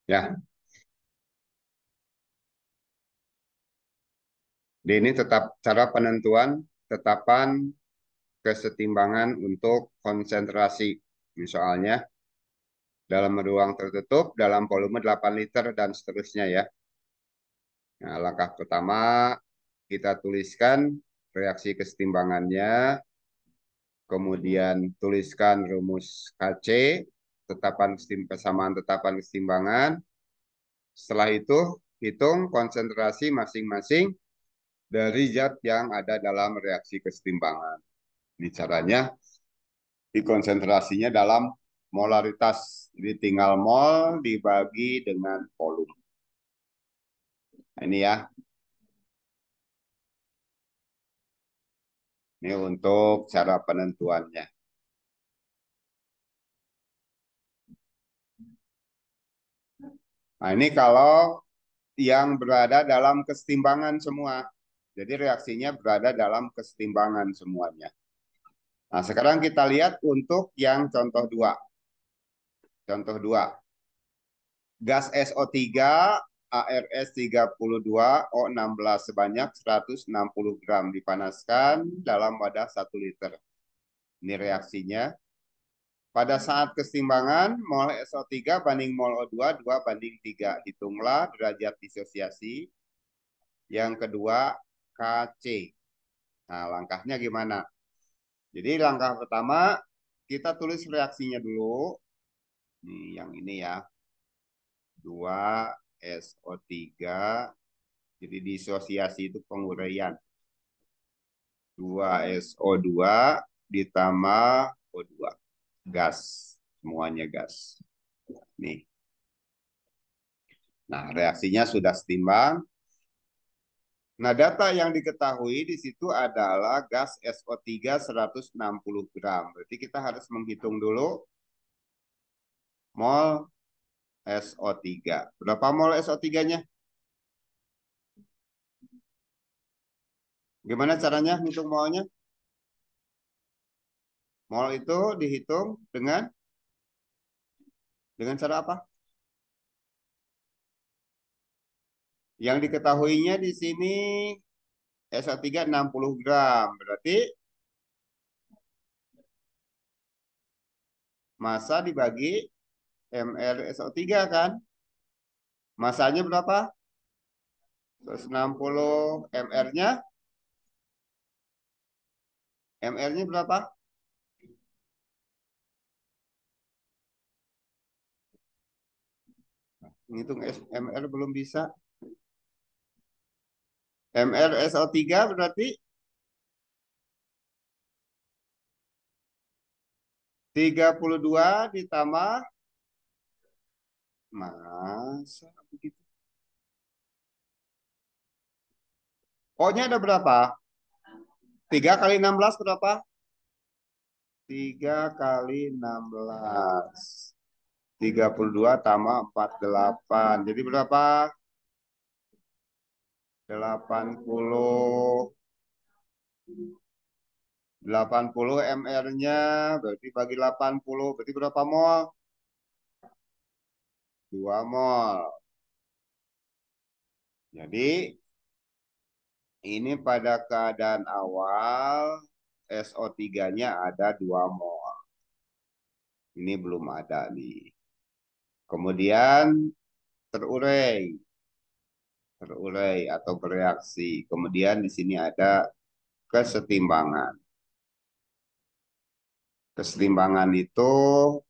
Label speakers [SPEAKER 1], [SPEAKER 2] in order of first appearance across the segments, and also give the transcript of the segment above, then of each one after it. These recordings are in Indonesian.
[SPEAKER 1] Ya, di ini tetap cara penentuan tetapan kesetimbangan untuk konsentrasi. Misalnya dalam ruang tertutup dalam volume 8 liter dan seterusnya ya. Nah, langkah pertama kita tuliskan reaksi kesetimbangannya, kemudian tuliskan rumus KC, kesamaan tetapan kesetimbangan. Setelah itu hitung konsentrasi masing-masing dari zat yang ada dalam reaksi kesetimbangan. Ini caranya, dikonsentrasinya dalam molaritas. Jadi tinggal mol dibagi dengan volume. Nah, ini ya, ini untuk cara penentuannya. Nah, ini kalau yang berada dalam kesetimbangan semua. Jadi reaksinya berada dalam kesetimbangan semuanya. Nah, sekarang kita lihat untuk yang contoh 2. Contoh 2. Gas SO3 ARS32O16 sebanyak 160 gram dipanaskan dalam wadah 1 liter. Ini reaksinya. Pada saat kesetimbangan, mol SO3 banding mol O2, 2:3. Hitunglah derajat disosiasi. Yang kedua, KC. Nah, langkahnya gimana? Jadi langkah pertama, kita tulis reaksinya dulu. Nih, yang ini ya. 2SO3. Jadi disosiasi itu penguraian. 2SO2 ditambah O2. Gas. Semuanya gas. Nih. Nah, reaksinya sudah setimbang. Nah, data yang diketahui di situ adalah gas SO3 160 gram. Berarti kita harus menghitung dulu mol SO3. Berapa mol SO3-nya? Gimana caranya hitung molnya? Mol itu dihitung dengan cara apa? Yang diketahuinya di sini SO3 60 gram. Berarti massa dibagi ml SO3 kan? Masanya berapa? 160 ml-nya. ML-nya berapa? Ngitung ml belum bisa. ML SO3 berarti 32 ditambah massa begitu. O-nya ada berapa? 3 kali 16 berapa? 3 kali 16. 32 tambah 48. Jadi berapa? 80. 80 ml-nya berarti bagi 80 berarti berapa mol? 2 mol. Jadi ini pada keadaan awal SO3-nya ada 2 mol. Ini belum ada nih. Kemudian terurai. Terurai atau bereaksi. Kemudian di sini ada kesetimbangan. Kesetimbangan itu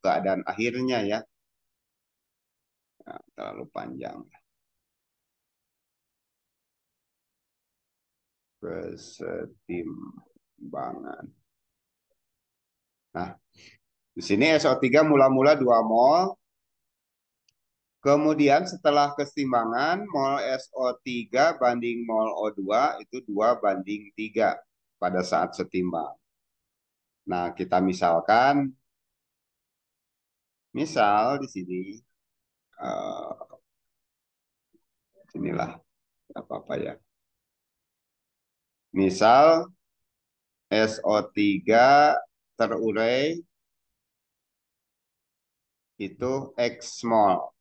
[SPEAKER 1] keadaan akhirnya ya. Nah, terlalu panjang. Kesetimbangan. Nah, di sini SO3 mula-mula 2 mol. Kemudian setelah kesetimbangan, mol SO3 banding mol O2 itu 2:3 pada saat setimbang. Nah, kita misalkan, misal di sini, uh, inilah, apa-apa ya. Misal SO3 terurai itu X mol.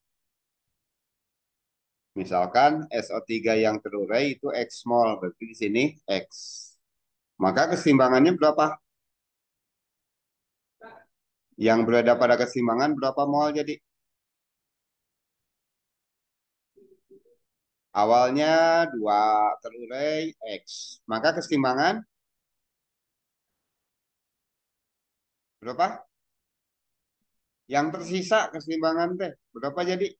[SPEAKER 1] Misalkan SO3 yang terurai itu X mol, berarti di sini X. Maka keseimbangannya berapa? Yang berada pada keseimbangan berapa mol jadi? Awalnya 2 terurai X. Maka keseimbangan berapa? Yang tersisa keseimbangan teh berapa jadi?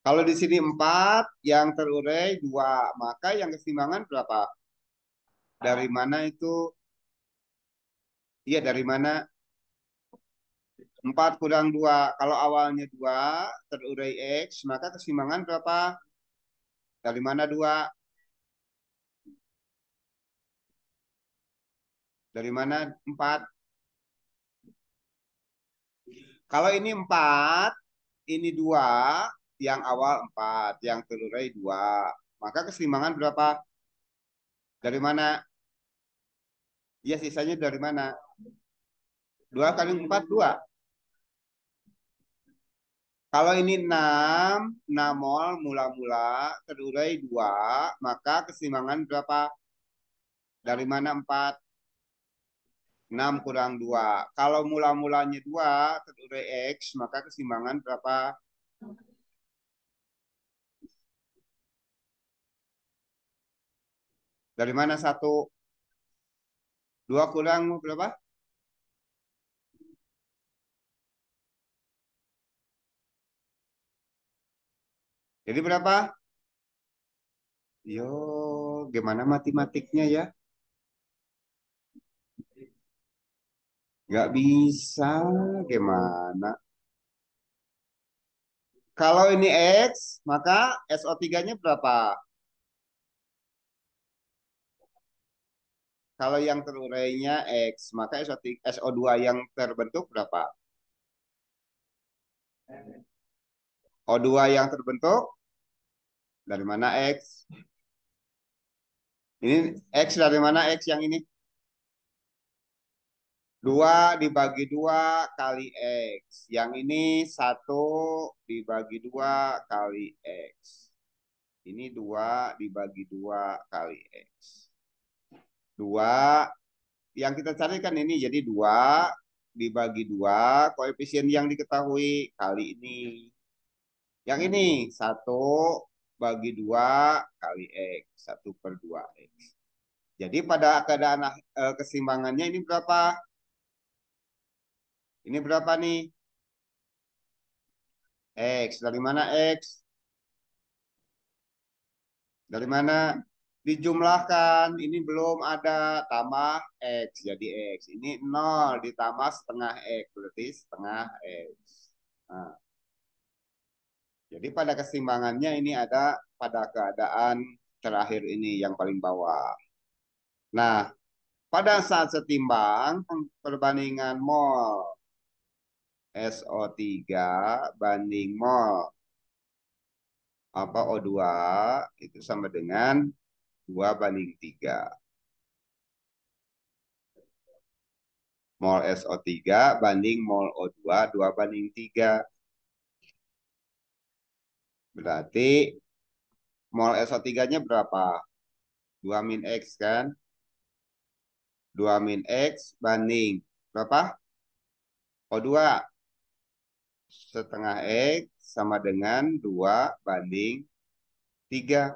[SPEAKER 1] Kalau di sini 4, yang terurai 2, maka yang keseimbangan berapa? Dari mana itu? Iya, dari mana? 4 kurang 2. Kalau awalnya 2 terurai X, maka keseimbangan berapa? Dari mana 2? Dari mana 4? Kalau ini 4, ini 2, yang awal 4, yang terurai 2. Maka keseimbangan berapa? Dari mana? Iya, sisanya dari mana? 2 kali 4, 2. Kalau ini 6 mol mula-mula terurai 2, maka keseimbangan berapa? Dari mana 4? 6 kurang 2. Kalau mula-mulanya 2 terurai X, maka keseimbangan berapa? Dari mana 1? 2 kurang berapa? Jadi berapa? Yo, gimana matematiknya ya? Nggak bisa, gimana? Kalau ini X, maka SO3-nya berapa? Kalau yang terurainya X, maka SO3, SO2 yang terbentuk berapa? O2 yang terbentuk dari mana X? Ini X dari mana X yang ini? 2 dibagi 2 kali X. Yang ini 1 dibagi 2 kali X. Ini 2 dibagi 2 kali X. 2 yang kita carikan ini jadi 2 dibagi 2 koefisien yang diketahui kali ini. Yang ini 1 bagi 2 kali X. 1/2X. Jadi pada keadaan keseimbangannya ini berapa? Ini berapa nih? X. Dari mana X? Dari mana? Dijumlahkan. Ini belum ada tambah X. Jadi X. Ini 0 ditambah setengah X. Berarti setengah X. Nah, jadi pada keseimbangannya ini ada pada keadaan terakhir ini yang paling bawah. Nah, pada saat setimbang perbandingan mol SO3 banding mol O2 itu sama dengan 2/3. Mol SO3 banding mol O2 2/3. Berarti mol SO3-nya berapa? 2 min X kan? 2 min X banding berapa? O2 setengah X sama dengan 2/3.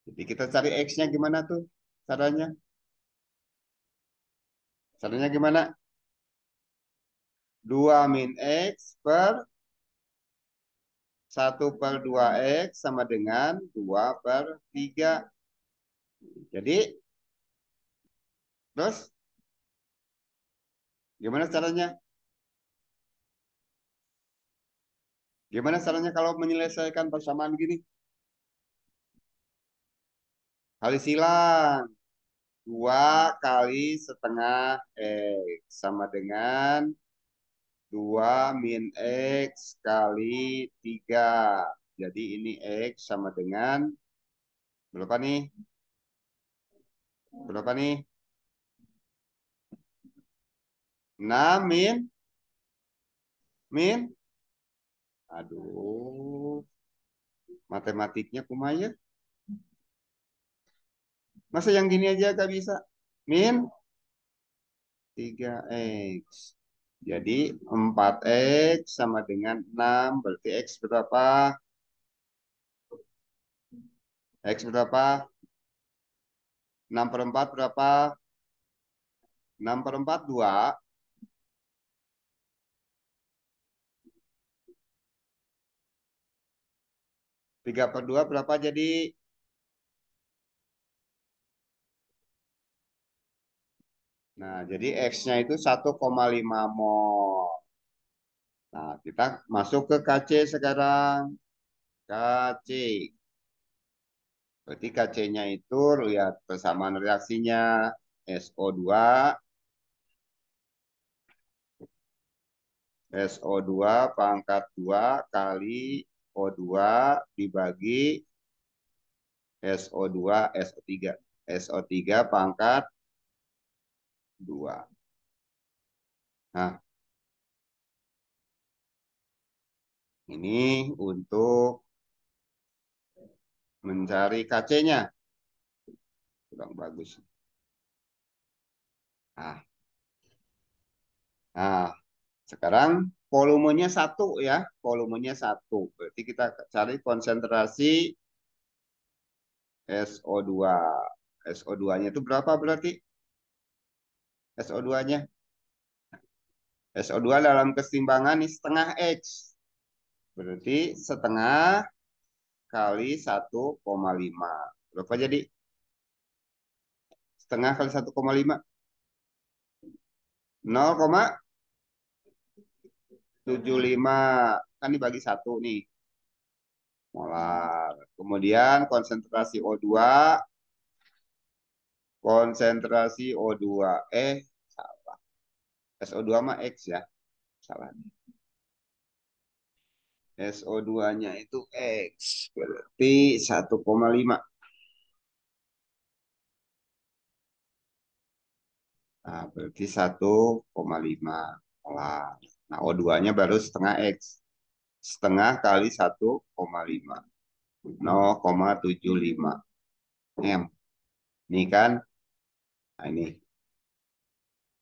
[SPEAKER 1] Jadi kita cari X-nya gimana tuh caranya? Caranya gimana? 2 min X per 1/2X sama dengan 2/3. Jadi, terus gimana caranya? Gimana caranya kalau menyelesaikan persamaan gini? Kali silang. 2 kali setengah X sama dengan 2 min X kali 3. Jadi ini X sama dengan berapa nih? Berapa nih? Nah, min. Aduh, matematiknya kumaya. Masa yang gini aja gak bisa? Min 3x. Jadi 4x sama dengan 6. Berarti x berapa? X berapa? 6 per 4 berapa? 6 per 4 2. 3 per 2 berapa jadi? Nah, jadi X-nya itu 1,5 mol. Nah, kita masuk ke KC sekarang. KC. Berarti KC-nya itu lihat persamaan reaksinya. SO2 pangkat 2 kali O2 dibagi SO2 SO3. SO3 pangkat 2. Nah, ini untuk mencari KC-nya. Kurang bagus. Nah, nah, sekarang volumenya satu ya. Volumenya satu. Berarti kita cari konsentrasi SO2. SO2-nya itu berapa berarti? SO2-nya. SO2 dalam keseimbangan ini setengah X. Berarti setengah kali 1,5. Berapa jadi? Setengah kali 1,5. 0,75. Kan dibagi satu nih. Molar. Kemudian konsentrasi O2. Salah. SO2 mah X ya. Salah. SO2-nya itu X. Berarti 1,5. Nah, berarti 1,5 molar. Nah, O2-nya baru setengah X. Setengah kali 1,5. 0,75 M. Ini kan, nah ini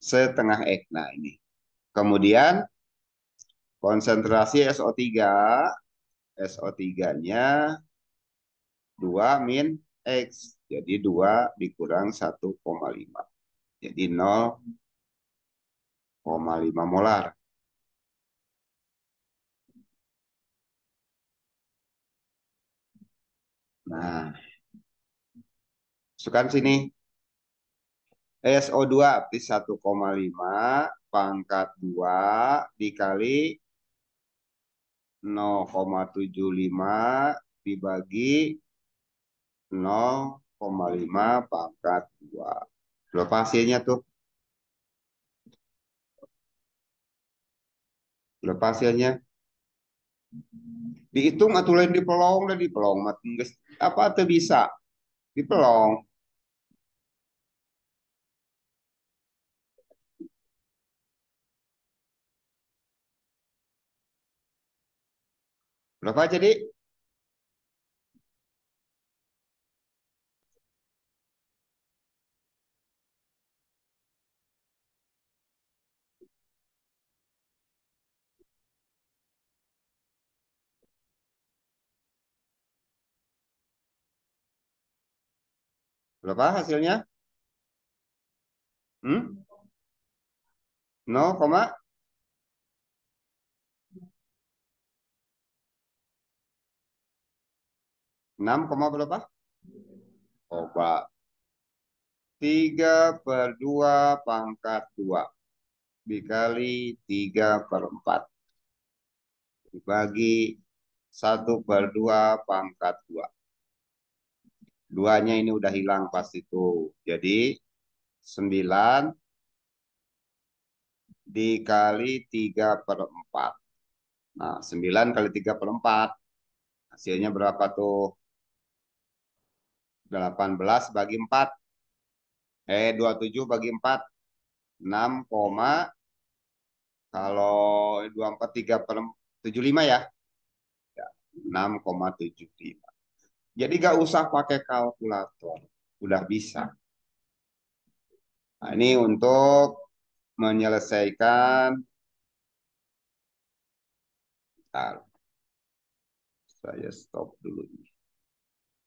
[SPEAKER 1] setengah X. Nah ini. Kemudian konsentrasi SO3. SO3-nya 2 min X. Jadi 2 dikurang 1,5. Jadi 0,5 molar. Nah, masukkan sini. SO2 berarti 1,5 pangkat 2 dikali 0,75 dibagi 0,5 pangkat 2. Berapa hasilnya tuh? Berapa hasilnya? Dihitung atau lain dipelong dan dipelong. Apa tuh bisa? Dipelong. Berapa jadi? Berapa hasilnya? Hmm? 0,6, berapa? Coba. 3/2 pangkat 2 dikali 3/4 dibagi 1/2 pangkat 2. Duanya ini udah hilang pas itu. Jadi 9 dikali 3/4. Nah, 9 kali 3/4. Hasilnya berapa tuh? 18 bagi 4. 27 bagi 4. 6,5. Kalau 24 per 75 ya, 6,75. Jadi gak usah pakai kalkulator, udah bisa. Nah, ini untuk menyelesaikan, bentar, saya stop dulu.